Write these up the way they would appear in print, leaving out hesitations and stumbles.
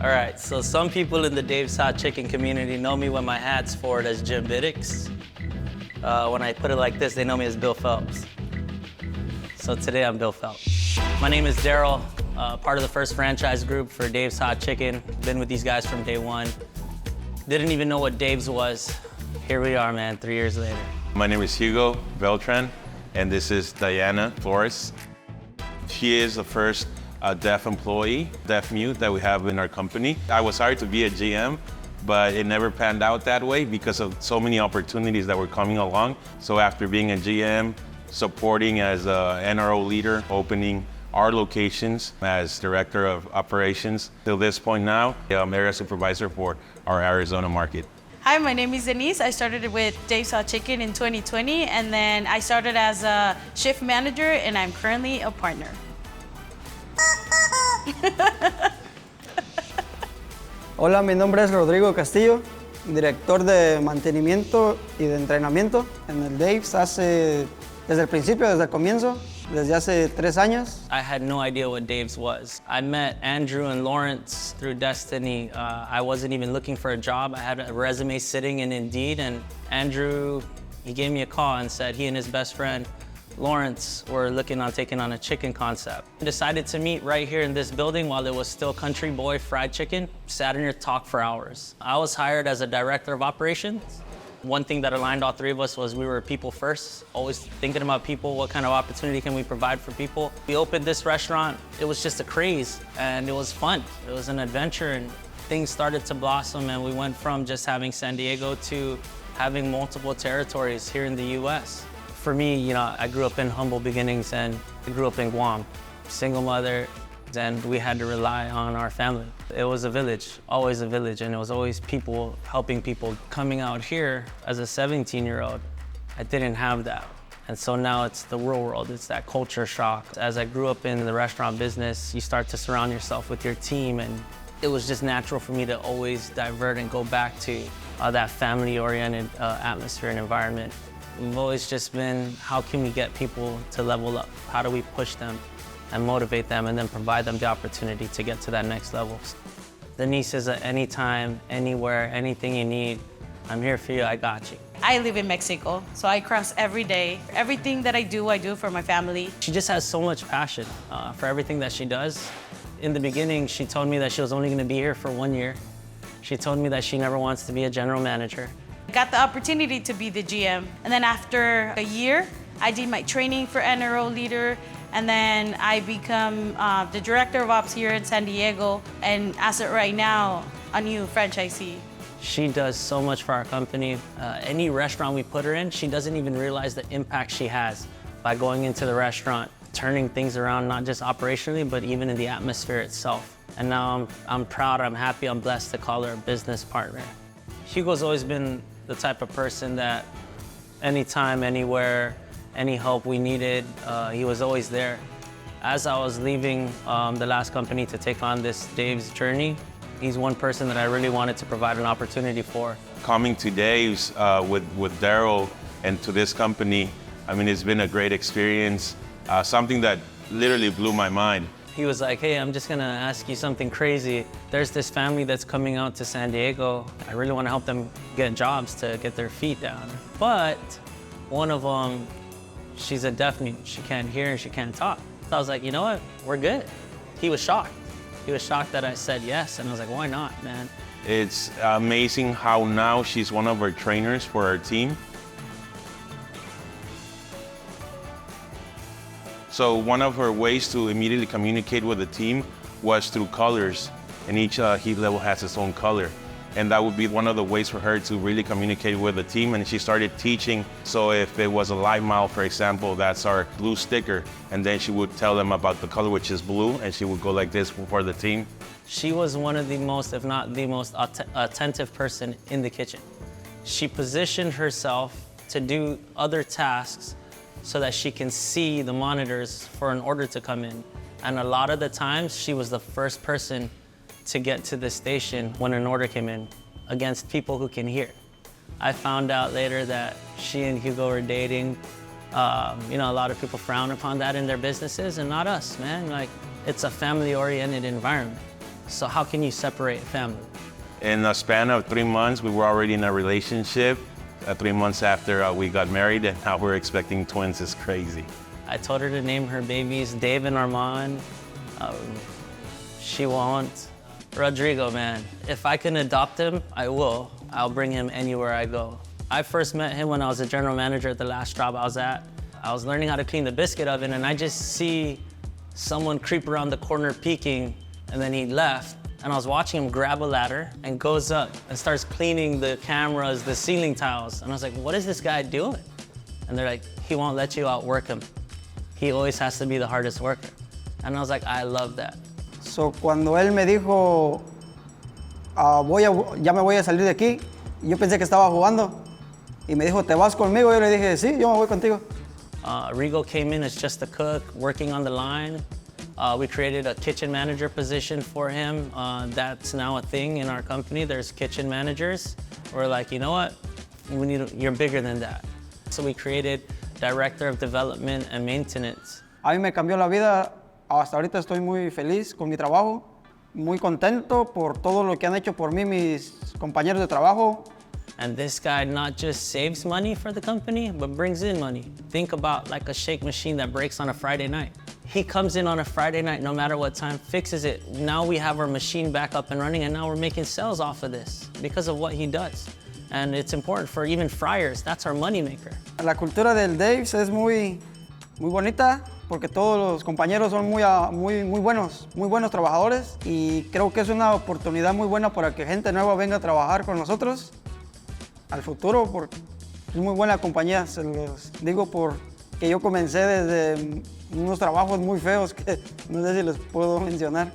All right, so some people in the Dave's Hot Chicken community know me when my hat's forward as Jim Biddix. When I put it like this, they know me as Bill Phelps. So today I'm Bill Phelps. My name is Deryl, part of the first franchise group for Dave's Hot Chicken. Been with these guys from day one. Didn't even know what Dave's was. Here we are, man, 3 years later. My name is Hugo Beltran, and this is Diana Flores. She is the first deaf employee, deaf mute that we have in our company. I was hired to be a GM, but it never panned out that way because of so many opportunities that were coming along. So after being a GM, supporting as an NRO leader, opening our locations as director of operations, till this point now, I'm area supervisor for our Arizona market. Hi, my name is Denise. I started with Dave's Hot Chicken in 2020, and then I started as a shift manager, and I'm currently a partner. Hola, mi nombre es Rodrigo Castillo, director de mantenimiento y de entrenamiento en el Dave's desde el principio, desde el comienzo, desde hace 3 años. I had no idea what Dave's was. I met Andrew and Lawrence through Destiny. I wasn't even looking for a job. I had a resume sitting in Indeed, and Andrew, he gave me a call and said he and his best friend, Lawrence, were looking on taking on a chicken concept. We decided to meet right here in this building while it was still Country Boy Fried Chicken. Sat in here, talked for hours. I was hired as a director of operations. One thing that aligned all 3 of us was we were people first, always thinking about people, what kind of opportunity can we provide for people. We opened this restaurant, it was just a craze, and it was fun. It was an adventure, and things started to blossom, and we went from just having San Diego to having multiple territories here in the US. For me, you know, I grew up in humble beginnings, and I grew up in Guam, single mother, and we had to rely on our family. It was a village, always a village, and it was always people helping people. Coming out here as a 17-year-old, I didn't have that. And so now it's the real world, it's that culture shock. As I grew up in the restaurant business, you start to surround yourself with your team, and it was just natural for me to always divert and go back to that family-oriented atmosphere and environment. We've always just been, how can we get people to level up? How do we push them and motivate them and then provide them the opportunity to get to that next level? Denise is at anytime, anywhere, anything you need, I'm here for you, I got you. I live in Mexico, so I cross every day. Everything that I do for my family. She just has so much passion for everything that she does. In the beginning, she told me that she was only gonna be here for 1 year. She told me that she never wants to be a general manager. I got the opportunity to be the GM, and then after a year, I did my training for NRO leader, and then I become the director of ops here in San Diego, and as of right now, a new franchisee. She does so much for our company. Any restaurant we put her in, she doesn't even realize the impact she has by going into the restaurant, turning things around, not just operationally, but even in the atmosphere itself. And now I'm proud, I'm happy, I'm blessed to call her a business partner. Hugo's always been the type of person that anytime, anywhere, any help we needed, he was always there. As I was leaving the last company to take on this Dave's journey, he's one person that I really wanted to provide an opportunity for. Coming to Dave's with Deryl and to this company, I mean, it's been a great experience, something that literally blew my mind. He was like, hey, I'm just gonna ask you something crazy. There's this family that's coming out to San Diego. I really wanna help them get jobs to get their feet down. But one of them, she's a deaf mute. She can't hear and she can't talk. So I was like, you know what, we're good. He was shocked. He was shocked that I said yes, and I was like, why not, man? It's amazing how now she's one of our trainers for our team. So one of her ways to immediately communicate with the team was through colors, and each heat level has its own color. And that would be one of the ways for her to really communicate with the team, and she started teaching. So if it was a live mile, for example, that's our blue sticker, and then she would tell them about the color, which is blue, and she would go like this for the team. She was one of the most, if not the most attentive person in the kitchen. She positioned herself to do other tasks so that she can see the monitors for an order to come in. And a lot of the times, she was the first person to get to the station when an order came in against people who can hear. I found out later that she and Hugo were dating. You know, a lot of people frown upon that in their businesses, and not us, man. Like, it's a family-oriented environment. So how can you separate family? In a span of 3 months, we were already in a relationship. 3 months after we got married, and now we're expecting twins. Is crazy. I told her to name her babies Dave and Armand. She won't. Rodrigo, man, if I can adopt him, I will. I'll bring him anywhere I go. I first met him when I was a general manager at the last job I was at. I was learning how to clean the biscuit oven, and I just see someone creep around the corner peeking, and then he left. And I was watching him grab a ladder and goes up and starts cleaning the cameras, the ceiling tiles. And I was like, what is this guy doing? And they're like, he won't let you outwork him. He always has to be the hardest worker. And I was like, I love that. So, cuando él me dijo, ya me voy a salir de aquí, yo pensé que estaba jugando. Y me dijo, ¿te vas conmigo? Yo le dije, sí, yo me voy contigo. Rigo came in as just a cook, working on the line. We created a kitchen manager position for him. That's now a thing in our company. There's kitchen managers. We're like, you know what? You're bigger than that. So we created director of development and maintenance. A mí me cambió la vida. Hasta ahorita estoy muy feliz con mi trabajo, muy contento por todo lo que han hecho por mí mis compañeros de trabajo. And this guy not just saves money for the company, but brings in money. Think about like a shake machine that breaks on a Friday night. He comes in on a Friday night, no matter what time, fixes it. Now we have our machine back up and running, and now we're making sales off of this because of what he does. And it's important for even fryers. That's our money maker. La cultura del Dave's es muy bonita porque todos los compañeros son muy buenos trabajadores y creo que es una oportunidad muy buena para que gente nueva venga a trabajar con nosotros al futuro porque es muy buena compañía. Se los digo porque yo comencé desde unos trabajos muy feos que no sé si les puedo mencionar.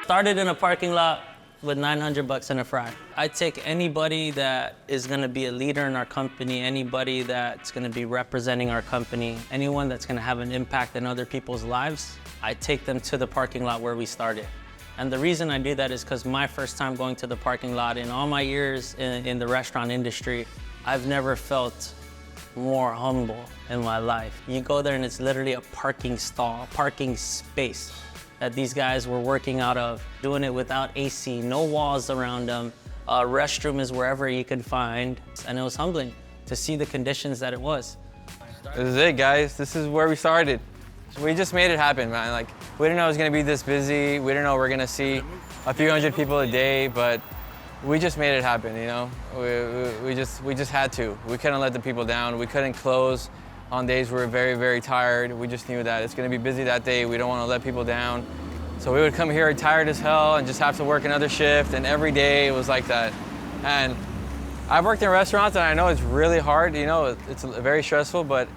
Started in a parking lot with $900 in a fry. I take anybody that is gonna be a leader in our company, anybody that's gonna be representing our company, anyone that's gonna have an impact in other people's lives, I take them to the parking lot where we started. And the reason I do that is because my first time going to the parking lot in all my years in the restaurant industry, I've never felt more humble in my life. You go there and it's literally a parking stall, parking space that these guys were working out of, doing it without AC, no walls around them. Restroom is wherever you can find. And it was humbling to see the conditions that it was. This is it, guys. This is where we started. We just made it happen, man. Like, we didn't know it was gonna be this busy. We didn't know we were gonna see a few hundred people a day, but we just made it happen, you know? We just had to. We couldn't let the people down. We couldn't close on days we were very, very tired. We just knew that it's gonna be busy that day. We don't wanna let people down. So we would come here tired as hell and just have to work another shift, and every day it was like that. And I've worked in restaurants and I know it's really hard, you know, it's very stressful, but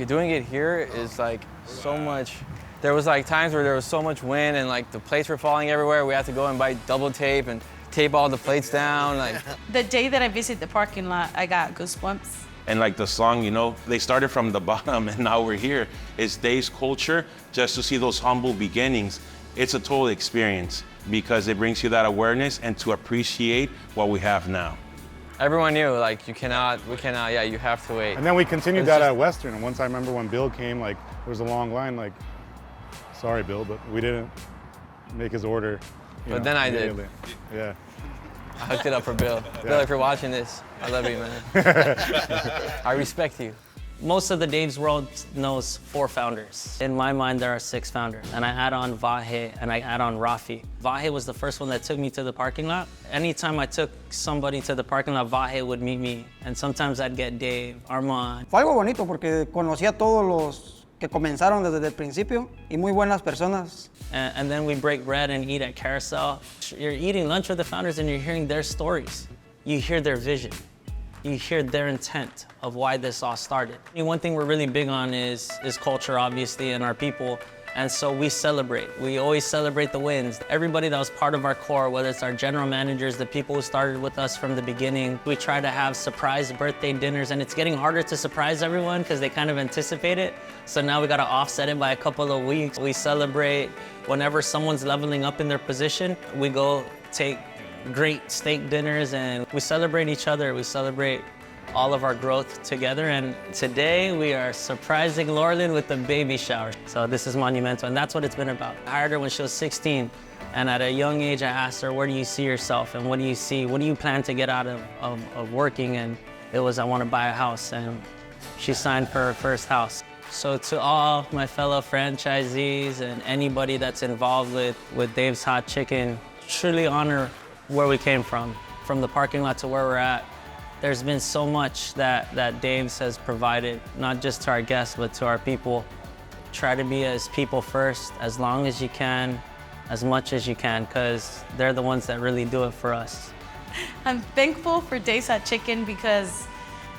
doing it here is like so much. There was like times where there was so much wind and like the plates were falling everywhere. We had to go and buy double tape and tape all the plates down. Like The day that I visited the parking lot, I got goosebumps. And like the song, you know, they started from the bottom and now we're here. It's Dave's culture, just to see those humble beginnings. It's a total experience because it brings you that awareness and to appreciate what we have now. everyone knew, like, we cannot, yeah, you have to wait. And then we continued that at Western. And once I remember when Bill came, like, there was a long line, like, sorry, Bill, but we didn't make his order. But then I did. Yeah. I hooked it up for Bill. Yeah. Bill, if you're watching this, I love you, man. I respect you. Most of the Dave's World knows 4 founders. In my mind, there are 6 founders. And I add on Vahe and I add on Rafi. Vahe was the first one that took me to the parking lot. Anytime I took somebody to the parking lot, Vahe would meet me. And sometimes I'd get Dave, Armand. Fue algo bonito porque conocí a todos los que comenzaron desde el principio y muy buenas personas. And then we break bread and eat at Carousel. You're eating lunch with the founders and you're hearing their stories. You hear their vision. You hear their intent of why this all started. And one thing we're really big on is culture, obviously, and our people. And so we celebrate. We always celebrate the wins. Everybody that was part of our core, whether it's our general managers, the people who started with us from the beginning, we try to have surprise birthday dinners, and it's getting harder to surprise everyone because they kind of anticipate it. So now we got to offset it by a couple of weeks. We celebrate whenever someone's leveling up in their position. We go take great steak dinners and we celebrate each other. We celebrate all of our growth together. And today we are surprising Laurelyn with the baby shower. So this is monumental, and that's what it's been about. I hired her when she was 16. And at a young age, I asked her, where do you see yourself? And what do you plan to get out of working? And it was, I want to buy a house. And she signed for her first house. So to all my fellow franchisees and anybody that's involved with Dave's Hot Chicken, truly honor where we came from the parking lot to where we're at. There's been so much that Dave's has provided, not just to our guests, but to our people. Try to be as people first, as long as you can, as much as you can, because they're the ones that really do it for us. I'm thankful for Dave's Hot Chicken because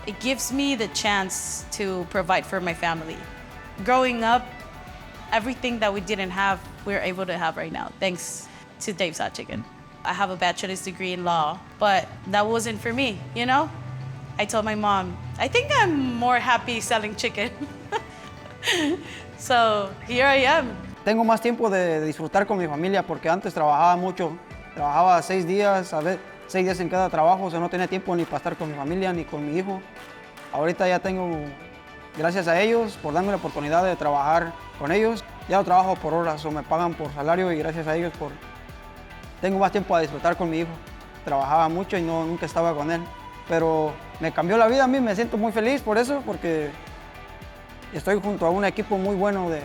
it gives me the chance to provide for my family. Growing up, everything that we didn't have, we're able to have right now, thanks to Dave's Hot Chicken. I have a bachelor's degree in law, but that wasn't for me, you know? I told my mom, I think I'm more happy selling chicken. So here I am. Tengo más tiempo de disfrutar con mi familia porque antes trabajaba mucho. Trabajaba 6 días, a ver, 6 días en cada trabajo, o sea, no tenía tiempo ni para estar con mi familia ni con mi hijo. Ahorita ya tengo, gracias a ellos, por darme la oportunidad de trabajar con ellos. Ya no trabajo por horas o me pagan por salario y gracias a ellos tengo más tiempo a disfrutar con mi hijo. Trabajaba mucho y nunca estaba con él. Pero me cambió la vida a mí, me siento muy feliz por eso, porque estoy junto a un equipo muy bueno de...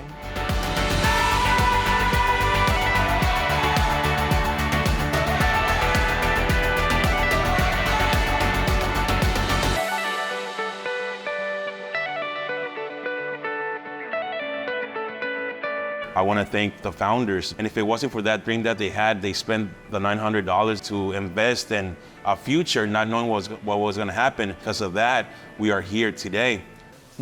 I want to thank the founders. And if it wasn't for that dream that they had, they spent the $900 to invest in a future, not knowing what was going to happen. Because of that, we are here today.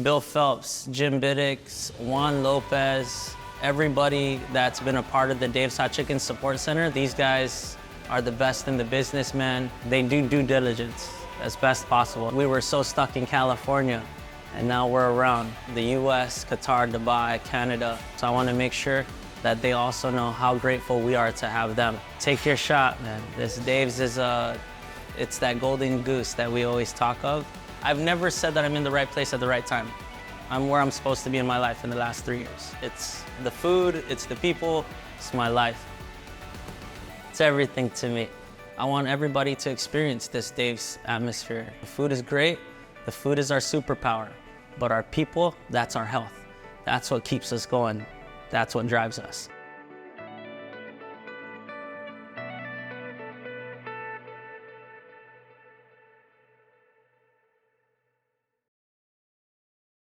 Bill Phelps, Jim Biddix, Juan Lopez, everybody that's been a part of the Dave's Hot Chicken Support Center, these guys are the best in the business, man. They do due diligence as best possible. We were so stuck in California, and now we're around the US, Qatar, Dubai, Canada. So I want to make sure that they also know how grateful we are to have them. Take your shot, man. This Dave's is it's that golden goose that we always talk of. I've never said that I'm in the right place at the right time. I'm where I'm supposed to be in my life in the last 3 years. It's the food, it's the people, it's my life. It's everything to me. I want everybody to experience this Dave's atmosphere. The food is great, the food is our superpower, but our people, that's our health. That's what keeps us going. That's what drives us.